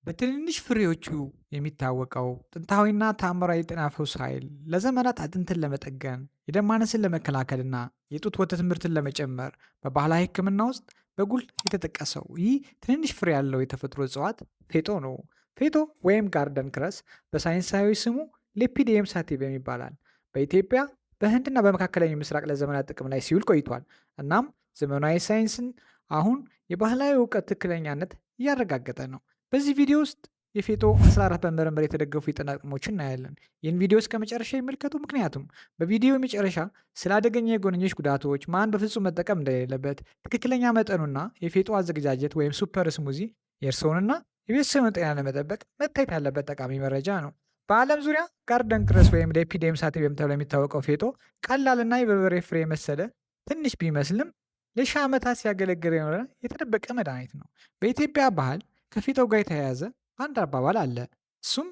በትንንሽ ፍሬዎቹ የሚታወቀው ጥንታዊና ተአምራዊ የጤና ፈውስ ኃይል ለዘመናት አጥንትን ለመጠገን የደም ማነስን ለመከላከልና የጡት ወተት ምርትን ለመጨመር በባህላዊ ሕክምና ውስጥ በጉልህ የተጠቀሰው ይህ ትንንሽ ፍሬ ያለው የተፈጥሮ እጽዋት ፌጦ ነው። ፌጦ ወይም ጋርደን ክረስ በሳይንሳዊ ስሙ ሌፒዲየም ሳቲቨም ይባላል። በኢትዮጵያ በህንድና በመካከለኛው ምስራቅ ለዘመናት ጥቅም ላይ ሲውል ቆይቷል። እናም ዘመናዊ ሳይንስን አሁን የባህላዊ እውቀት ትክክለኛነት እያረጋገጠ ነው። በዚህ ቪዲዮ ውስጥ የፌጦ 14 በምርምር የተደገፉ የጤና ጥቅሞችን እናያለን። ይህን ቪዲዮ እስከ መጨረሻ ይመልከቱ፣ ምክንያቱም በቪዲዮ መጨረሻ ስለ አደገኛ የጎንዮሽ ጉዳቶች፣ ማን በፍጹም መጠቀም እንደሌለበት፣ ትክክለኛ መጠኑና የፌጦ አዘገጃጀት ወይም ሱፐር ስሙዚ የእርስዎንና የቤተሰቡን ጤና ለመጠበቅ መታየት ያለበት ጠቃሚ መረጃ ነው። በዓለም ዙሪያ ጋርደን ክረስ ወይም ሌፒዲየም ሳቲቨም ተብሎ የሚታወቀው ፌጦ ቀላልና የበርበሬ ፍሬ የመሰለ ትንሽ ቢመስልም ለሺህ ዓመታት ሲያገለግል የኖረ የተደበቀ መድኃኒት ነው። በኢትዮጵያ ባህል ከፌጦ ጋር የተያያዘ አንድ አባባል አለ። እሱም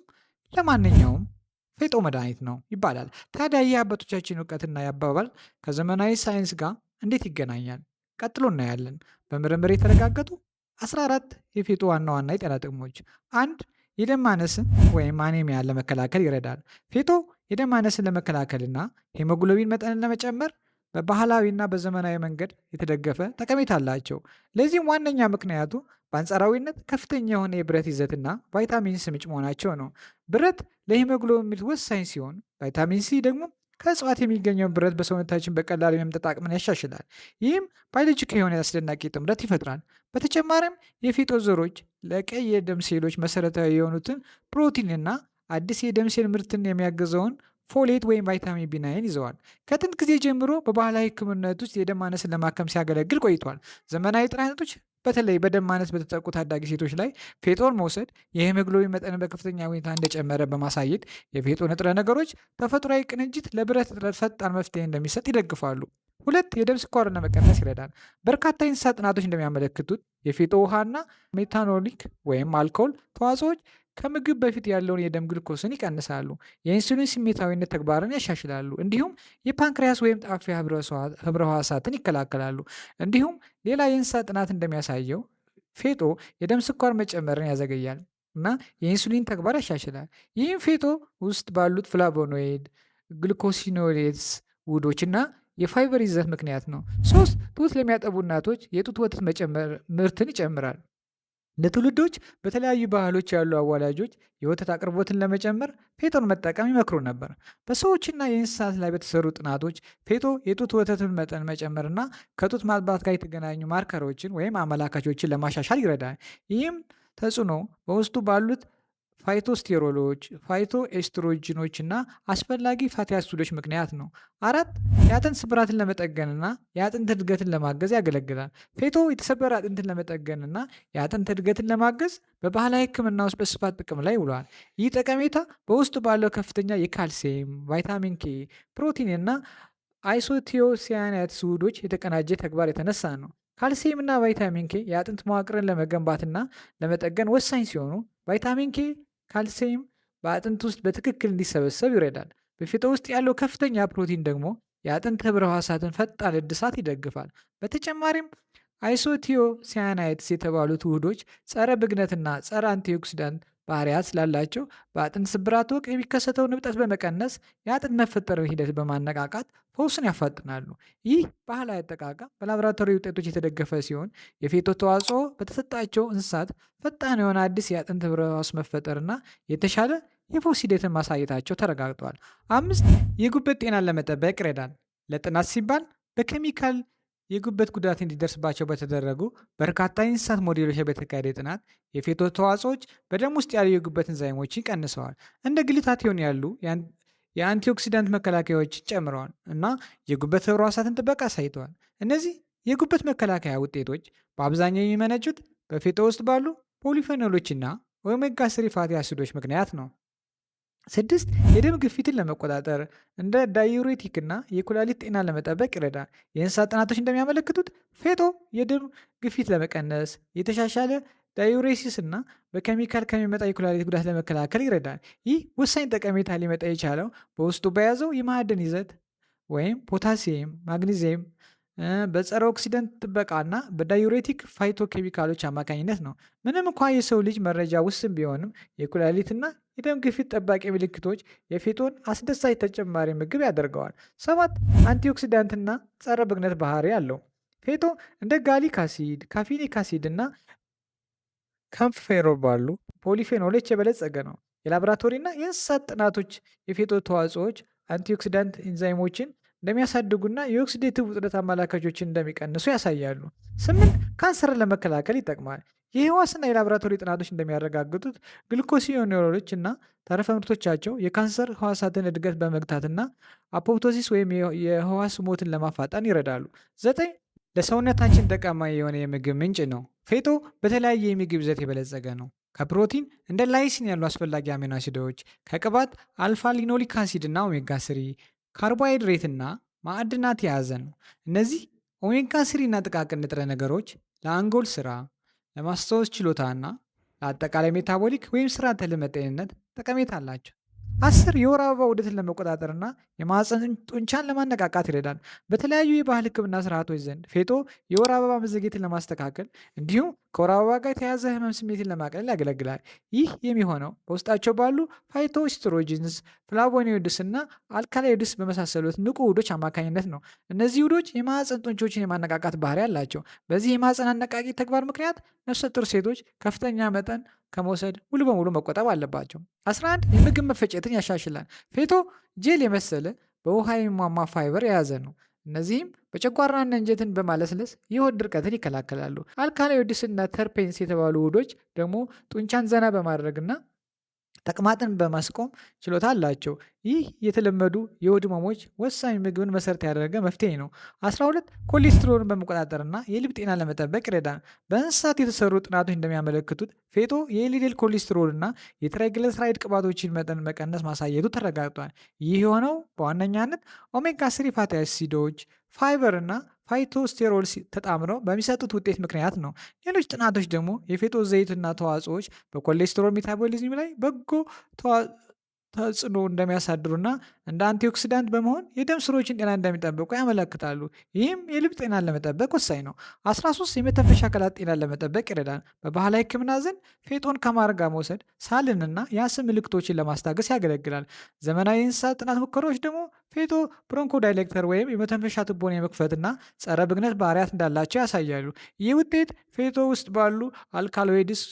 ለማንኛውም ፌጦ መድኃኒት ነው ይባላል። ታዲያ ይህ አባቶቻችን እውቀትና የአባባል ከዘመናዊ ሳይንስ ጋር እንዴት ይገናኛል? ቀጥሎ እናያለን። በምርምር የተረጋገጡ 14 የፌጦ ዋና ዋና የጤና ጥቅሞች። አንድ የደም ማነስን ወይም አኔሚያን ለመከላከል ይረዳል። ፌጦ የደም ማነስን ለመከላከልና ሄሞግሎቢን መጠንን ለመጨመር በባህላዊና በዘመናዊ መንገድ የተደገፈ ጠቀሜታ አላቸው። ለዚህም ዋነኛ ምክንያቱ በአንጻራዊነት ከፍተኛ የሆነ የብረት ይዘትና ቫይታሚን ሲ ምንጭ መሆናቸው ነው። ብረት ለሂሞግሎቢን ምርት ወሳኝ ሲሆን፣ ቫይታሚን ሲ ደግሞ ከእጽዋት የሚገኘውን ብረት በሰውነታችን በቀላሉ የመምጠጥ አቅምን ያሻሽላል። ይህም ባዮሎጂካዊ የሆነ አስደናቂ ጥምረት ይፈጥራል። በተጨማሪም የፌጦ ዘሮች ለቀይ የደም ሴሎች መሰረታዊ የሆኑትን ፕሮቲንና አዲስ የደም ሴል ምርትን የሚያግዘውን ፎሌት ወይም ቫይታሚን ቢ9 ይዘዋል። ከጥንት ጊዜ ጀምሮ በባህላዊ ሕክምናት ውስጥ የደም ማነስን ለማከም ሲያገለግል ቆይቷል። ዘመናዊ ጥናቶች በተለይ በደም ማነስ በተጠቁ ታዳጊ ሴቶች ላይ ፌጦን መውሰድ የሄሞግሎቢን መጠንን በከፍተኛ ሁኔታ እንደጨመረ በማሳየት የፌጦ ንጥረ ነገሮች ተፈጥሯዊ ቅንጅት ለብረት እጥረት ፈጣን መፍትሄ እንደሚሰጥ ይደግፋሉ። ሁለት የደም ስኳርን ለመቀነስ ይረዳል። በርካታ የእንስሳት ጥናቶች እንደሚያመለክቱት የፌጦ ውሃና ሜታኖሊክ ወይም አልኮል ተዋጽኦች ከምግብ በፊት ያለውን የደም ግሉኮስን ይቀንሳሉ፣ የኢንሱሊን ስሜታዊነት ተግባርን ያሻሽላሉ፣ እንዲሁም የፓንክሪያስ ወይም ጣፊያ ህብረ ህዋሳትን ይከላከላሉ። እንዲሁም ሌላ የእንስሳት ጥናት እንደሚያሳየው ፌጦ የደም ስኳር መጨመርን ያዘገያል እና የኢንሱሊን ተግባር ያሻሽላል። ይህም ፌጦ ውስጥ ባሉት ፍላቮኖይድ፣ ግሉኮሲኖሌትስ ውህዶች እና የፋይበር ይዘት ምክንያት ነው። ሶስት ጡት ለሚያጠቡ እናቶች የጡት ወተት መጨመር ምርትን ይጨምራል። ለትውልዶች በተለያዩ ባህሎች ያሉ አዋላጆች የወተት አቅርቦትን ለመጨመር ፌጦን መጠቀም ይመክሩ ነበር። በሰዎችና የእንስሳት ላይ በተሰሩ ጥናቶች ፌጦ የጡት ወተትን መጠን መጨመርና ከጡት ማጥባት ጋር የተገናኙ ማርከሮችን ወይም አመላካቾችን ለማሻሻል ይረዳል። ይህም ተጽዕኖ በውስጡ ባሉት ፋይቶስቴሮሎች፣ ፋይቶ ኤስትሮጂኖች እና አስፈላጊ ፋቲ አሲዶች ምክንያት ነው። አራት የአጥንት ስብራትን ለመጠገንና የአጥንት እድገትን ለማገዝ ያገለግላል። ፌጦ የተሰበረ አጥንትን ለመጠገንና የአጥንት እድገትን ለማገዝ በባህላዊ ሕክምና ውስጥ በስፋት ጥቅም ላይ ውለዋል። ይህ ጠቀሜታ በውስጡ ባለው ከፍተኛ የካልሲየም፣ ቫይታሚን ኬ፣ ፕሮቲን እና አይሶቲዮሲያናትስ ውህዶች የተቀናጀ ተግባር የተነሳ ነው። ካልሲየም እና ቫይታሚን ኬ የአጥንት መዋቅርን ለመገንባትና ለመጠገን ወሳኝ ሲሆኑ ቫይታሚን ኬ ካልሲየም በአጥንት ውስጥ በትክክል እንዲሰበሰብ ይረዳል። በፌጦ ውስጥ ያለው ከፍተኛ ፕሮቲን ደግሞ የአጥንት ህብረ ህዋሳትን ፈጣን እድሳት ይደግፋል። በተጨማሪም አይሶቲዮ ሲያናይትስ የተባሉት ውህዶች ጸረ ብግነትና ጸረ አንቲኦክሲዳንት ባህሪያት ስላላቸው በአጥንት ስብራት ወቅት የሚከሰተውን እብጠት በመቀነስ የአጥንት መፈጠር ሂደት በማነቃቃት ፈውስን ያፋጥናሉ። ይህ ባህላዊ አጠቃቀም በላቦራቶሪ ውጤቶች የተደገፈ ሲሆን የፌጦ ተዋጽኦ በተሰጣቸው እንስሳት ፈጣን የሆነ አዲስ የአጥንት ህብረ ህዋስ መፈጠርና የተሻለ የፈውስ ሂደትን ማሳየታቸው ተረጋግጧል። አምስት የጉበት ጤናን ለመጠበቅ ይረዳል። ለጥናት ሲባል በኬሚካል የጉበት ጉዳት እንዲደርስባቸው በተደረጉ በርካታ የእንስሳት ሞዴሎች ላይ በተካሄደ ጥናት የፌቶ ተዋጽኦች በደም ውስጥ ያሉ የጉበት እንዛይሞችን ቀንሰዋል፣ እንደ ግሉታቲዮን ያሉ የአንቲኦክሲዳንት መከላከያዎችን ጨምረዋል እና የጉበት ህብረ ህዋሳትን ጥበቃ አሳይተዋል። እነዚህ የጉበት መከላከያ ውጤቶች በአብዛኛው የሚመነጩት በፌጦ ውስጥ ባሉ ፖሊፌኖሎችና ኦሜጋ ስሪ ፋቲ አሲዶች ምክንያት ነው። ስድስት የደም ግፊትን ለመቆጣጠር እንደ ዳዩሬቲክ እና የኩላሊት ጤናን ለመጠበቅ ይረዳል። የእንስሳት ጥናቶች እንደሚያመለክቱት ፌጦ የደም ግፊት ለመቀነስ፣ የተሻሻለ ዳዩሬሲስ እና በኬሚካል ከሚመጣ የኩላሊት ጉዳት ለመከላከል ይረዳል። ይህ ወሳኝ ጠቀሜታ ሊመጣ የቻለው በውስጡ በያዘው የማዕድን ይዘት ወይም ፖታሲየም፣ ማግኒዚየም በጸረ ኦክሲደንት ጥበቃና በዳዩሬቲክ ፋይቶ ኬሚካሎች አማካኝነት ነው። ምንም እንኳ የሰው ልጅ መረጃ ውስን ቢሆንም የኩላሊትና የደም ግፊት ጠባቂ ምልክቶች የፌጦን አስደሳች ተጨማሪ ምግብ ያደርገዋል። 7 አንቲኦክሲዳንትና ጸረ ብግነት ባህሪ አለው። ፌጦ እንደ ጋሊክ አሲድ፣ ካፊኒክ አሲድ እና ካምፌኖል ባሉ ፖሊፌኖሎች የበለጸገ ነው። የላቦራቶሪና የእንስሳት ጥናቶች የፌጦ ተዋጽኦዎች አንቲኦክሲዳንት ኢንዛይሞችን እንደሚያሳድጉና የኦክሲዴቲቭ ውጥረት አመላካቾችን እንደሚቀንሱ ያሳያሉ። 8 ካንሰርን ለመከላከል ይጠቅማል። የህዋስና የላቦራቶሪ ጥናቶች እንደሚያረጋግጡት ግሉኮሲዮኔሮሎች እና ተረፈ ምርቶቻቸው የካንሰር ህዋሳትን እድገት በመግታትና አፖፕቶሲስ ወይም የህዋስ ሞትን ለማፋጠን ይረዳሉ። 9 ለሰውነታችን ጠቃሚ የሆነ የምግብ ምንጭ ነው። ፌጦ በተለያየ የምግብ ይዘት የበለጸገ ነው። ከፕሮቲን እንደ ላይሲን ያሉ አስፈላጊ አሚኖ አሲዶች፣ ከቅባት አልፋ ሊኖሊክ አሲድ እና ኦሜጋ ስሪ፣ ካርቦሃይድሬት እና ማዕድናት የያዘ ነው። እነዚህ ኦሜጋ ስሪ እና ጥቃቅን ንጥረ ነገሮች ለአንጎል ስራ፣ ለማስታወስ ችሎታ እና ለአጠቃላይ ሜታቦሊክ ወይም ስርዓተ ልመት ጤንነት ጠቀሜታ አላቸው። 10 የወር አበባ ዑደትን ለመቆጣጠርና የማህፀን ጡንቻን ለማነቃቃት ይረዳል። በተለያዩ የባህል ሕክምና ስርዓቶች ዘንድ ፌጦ የወር አበባ መዘግየትን ለማስተካከል እንዲሁም ከወር አበባ ጋር የተያያዘ ህመም ስሜትን ለማቅለል ያገለግላል። ይህ የሚሆነው በውስጣቸው ባሉ ፋይቶስትሮጂንስ፣ ፍላቮኖይድስ እና አልካሎይድስ በመሳሰሉት ንቁ ውህዶች አማካኝነት ነው። እነዚህ ውህዶች የማህፀን ጡንቾችን የማነቃቃት ባህሪ አላቸው። በዚህ የማህፀን አነቃቂ ተግባር ምክንያት ነፍሰ ጡር ሴቶች ከፍተኛ መጠን ከመውሰድ ሙሉ በሙሉ መቆጠብ አለባቸው። 11 የምግብ መፈጨትን ያሻሽላል። ፌጦ ጄል የመሰለ በውሃ የሚሟሟ ፋይበር የያዘ ነው። እነዚህም በጨጓራና አንጀትን በማለስለስ የሆድ ድርቀትን ይከላከላሉ። አልካሎይድስ እና ተርፔንስ የተባሉ ውህዶች ደግሞ ጡንቻን ዘና በማድረግና ተቅማጥን በማስቆም ችሎታ አላቸው። ይህ የተለመዱ የሆድ ህመሞች ወሳኝ ምግብን መሰረት ያደረገ መፍትሄ ነው። 12 ኮሌስትሮልን በመቆጣጠርና የልብ ጤና ለመጠበቅ ይረዳል። በእንስሳት የተሰሩ ጥናቶች እንደሚያመለክቱት ፌጦ የኤልዲኤል ኮሌስትሮልና የትራይግሊሰራይድ ቅባቶችን መጠን መቀነስ ማሳየቱ ተረጋግጧል። ይህ የሆነው በዋነኛነት ኦሜጋ ስሪ ፋቲ አሲዶች፣ ፋይበር እና ፋይቶስቴሮል ተጣምረው በሚሰጡት ውጤት ምክንያት ነው። ሌሎች ጥናቶች ደግሞ የፌጦ ዘይትና ተዋጽኦዎች በኮሌስትሮል ሜታቦሊዝም ላይ በጎ ተጽዕኖ እንደሚያሳድሩና እንደ አንቲኦክሲዳንት በመሆን የደም ስሮችን ጤና እንደሚጠብቁ ያመለክታሉ። ይህም የልብ ጤናን ለመጠበቅ ወሳኝ ነው። 13 የመተንፈሻ አካላት ጤናን ለመጠበቅ ይረዳል። በባህላዊ ሕክምና ዘንድ ፌጦን ከማር ጋር መውሰድ ሳልንና የአስም ምልክቶችን ለማስታገስ ያገለግላል። ዘመናዊ የእንስሳት ጥናት ሙከራዎች ደግሞ ፌጦ ብሮንኮዳይሌክተር ወይም የመተንፈሻ ቱቦን የመክፈትና ጸረ ብግነት ባህሪያት እንዳላቸው ያሳያሉ። ይህ ውጤት ፌጦ ውስጥ ባሉ አልካሎይድስ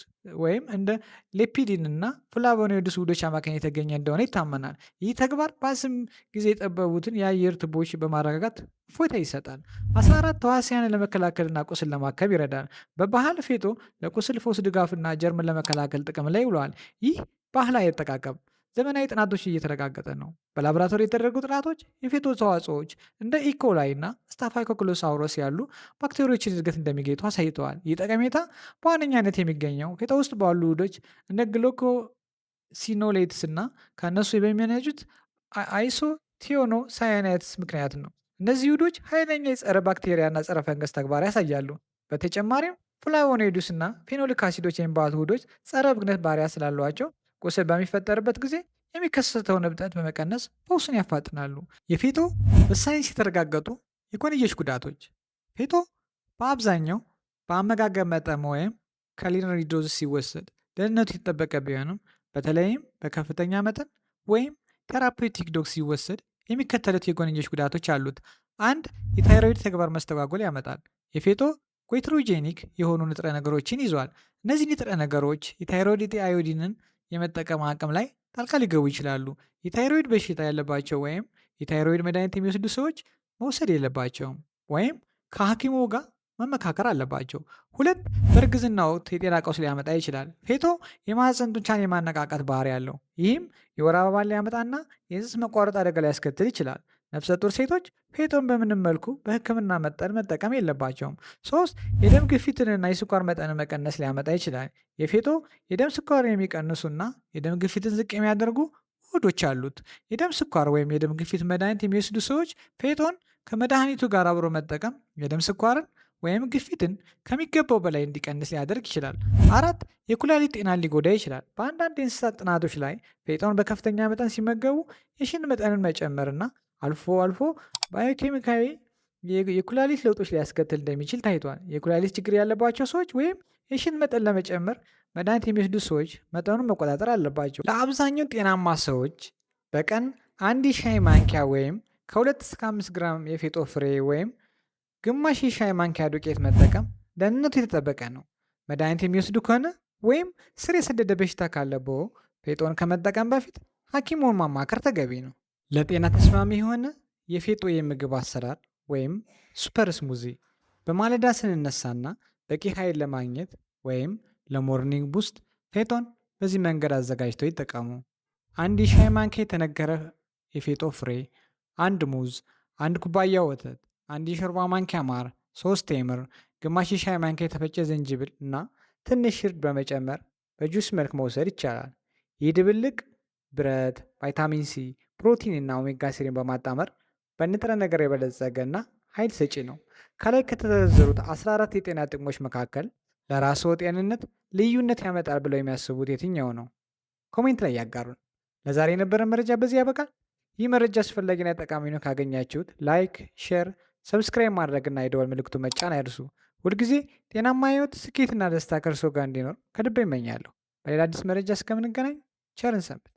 ወይም እንደ ሌፒዲን እና ፍላቮኖይድስ ውህዶች አማካኝነት የተገኘ እንደሆነ ይታመናል። ይህ ተግባር በአስም ጊዜ የጠበቡትን የአየር ቱቦዎች በማረጋጋት እፎይታ ይሰጣል። 14 ተዋሲያንን ለመከላከልና ቁስል ለማከም ይረዳል። በባህል ፌጦ ለቁስል ፈውስ ድጋፍና ጀርምን ለመከላከል ጥቅም ላይ ይውለዋል። ይህ ባህላዊ አጠቃቀም ዘመናዊ ጥናቶች እየተረጋገጠ ነው። በላቦራቶሪ የተደረጉ ጥናቶች የፌጦ ተዋጽኦዎች እንደ ኢኮላይ እና ስታፋይኮክሎሳውረስ ያሉ ባክቴሪያዎችን እድገት እንደሚገቱ አሳይተዋል። ይህ ጠቀሜታ በዋነኛነት የሚገኘው ፌጦ ውስጥ ባሉ ውህዶች እንደ ግሉኮሲኖሌትስ እና ከእነሱ በሚመነጩት አይሶቲዮኖ ሳያናይትስ ምክንያት ነው። እነዚህ ውህዶች ኃይለኛ የጸረ ባክቴሪያና ጸረ ፈንገስ ተግባር ያሳያሉ። በተጨማሪም ፍላቮኖይድስ እና ፌኖሊክ አሲዶች የሚባሉት ውህዶች ጸረ ብግነት ባህሪያት ስላሏቸው ቁስል በሚፈጠርበት ጊዜ የሚከሰተውን እብጠት በመቀነስ ፈውስን ያፋጥናሉ። የፌጦ በሳይንስ የተረጋገጡ የጎንዮሽ ጉዳቶች። ፌጦ በአብዛኛው በአመጋገብ መጠን ወይም ካሎሪ ዶዝ ሲወሰድ ደህንነቱ የተጠበቀ ቢሆንም በተለይም በከፍተኛ መጠን ወይም ቴራፔውቲክ ዶዝ ሲወሰድ የሚከተሉት የጎንዮሽ ጉዳቶች አሉት። 1 የታይሮይድ ተግባር መስተጓጎል ያመጣል። የፌጦ ጎይትሮጄኒክ የሆኑ ንጥረ ነገሮችን ይዟል። እነዚህ ንጥረ ነገሮች የታይሮይድ አዮዲንን የመጠቀም አቅም ላይ ጣልቃ ሊገቡ ይችላሉ። የታይሮይድ በሽታ ያለባቸው ወይም የታይሮይድ መድኃኒት የሚወስዱ ሰዎች መውሰድ የለባቸውም ወይም ከሐኪሙ ጋር መመካከር አለባቸው። 2 በእርግዝና ወቅት የጤና ቀውስ ሊያመጣ ይችላል። ፌጦ የማህፀን ጡንቻን የማነቃቃት ባህሪ ያለው፣ ይህም የወር አበባን ሊያመጣና የፅንስ መቋረጥ አደጋ ሊያስከትል ይችላል። ነፍሰ ጡር ሴቶች ፌጦን በምንም መልኩ በሕክምና መጠን መጠቀም የለባቸውም። 3 የደም ግፊትንና የስኳር መጠንን መቀነስ ሊያመጣ ይችላል። የፌጦ የደም ስኳር የሚቀንሱና የደም ግፊትን ዝቅ የሚያደርጉ ውህዶች አሉት። የደም ስኳር ወይም የደም ግፊት መድኃኒት የሚወስዱ ሰዎች ፌጦን ከመድኃኒቱ ጋር አብሮ መጠቀም የደም ስኳርን ወይም ግፊትን ከሚገባው በላይ እንዲቀንስ ሊያደርግ ይችላል። 4 የኩላሊት ጤናን ሊጎዳ ይችላል። በአንዳንድ የእንስሳት ጥናቶች ላይ ፌጦን በከፍተኛ መጠን ሲመገቡ የሽንት መጠንን መጨመርና አልፎ አልፎ ባዮኬሚካዊ የኩላሊት ለውጦች ሊያስከትል እንደሚችል ታይቷል። የኩላሊት ችግር ያለባቸው ሰዎች ወይም የሽንት መጠን ለመጨመር መድኃኒት የሚወስዱ ሰዎች መጠኑን መቆጣጠር አለባቸው። ለአብዛኛው ጤናማ ሰዎች በቀን አንድ የሻይ ማንኪያ ወይም ከ2 እስከ 5 ግራም የፌጦ ፍሬ ወይም ግማሽ የሻይ ማንኪያ ዱቄት መጠቀም ደህንነቱ የተጠበቀ ነው። መድኃኒት የሚወስዱ ከሆነ ወይም ስር የሰደደ በሽታ ካለብዎ ፌጦን ከመጠቀም በፊት ሐኪሙን ማማከር ተገቢ ነው። ለጤና ተስማሚ የሆነ የፌጦ የምግብ አሰራር ወይም ሱፐር ስሙዚ በማለዳ ስንነሳና በቂ ኃይል ለማግኘት ወይም ለሞርኒንግ ቡስት ፌጦን በዚህ መንገድ አዘጋጅተው ይጠቀሙ። አንድ የሻይ ማንኪያ የተነገረ የፌጦ ፍሬ፣ አንድ ሙዝ፣ አንድ ኩባያ ወተት፣ አንድ የሾርባ ማንኪያ ማር፣ 3 ቴምር፣ ግማሽ የሻይ ማንኪያ የተፈጨ ዝንጅብል እና ትንሽ እርድ በመጨመር በጁስ መልክ መውሰድ ይቻላል። ይህ ድብልቅ ብረት፣ ቫይታሚን ሲ፣ ፕሮቲን እና ኦሜጋ ስሪን በማጣመር በንጥረ ነገር የበለጸገ እና ኃይል ሰጪ ነው። ከላይ ከተዘረዘሩት 14 የጤና ጥቅሞች መካከል ለራስዎ ጤንነት ልዩነት ያመጣል ብለው የሚያስቡት የትኛው ነው? ኮሜንት ላይ ያጋሩን። ለዛሬ የነበረ መረጃ በዚህ ያበቃል። ይህ መረጃ አስፈላጊና ጠቃሚ ነው ካገኛችሁት ላይክ፣ ሼር፣ ሰብስክራይብ ማድረግና የደወል ምልክቱ መጫን አይርሱ። ሁልጊዜ ጤናማ ህይወት፣ ስኬትና ደስታ ከእርሶ ጋር እንዲኖር ከልብ ይመኛለሁ። በሌላ አዲስ መረጃ እስከምንገናኝ ቸርን ሰንብት።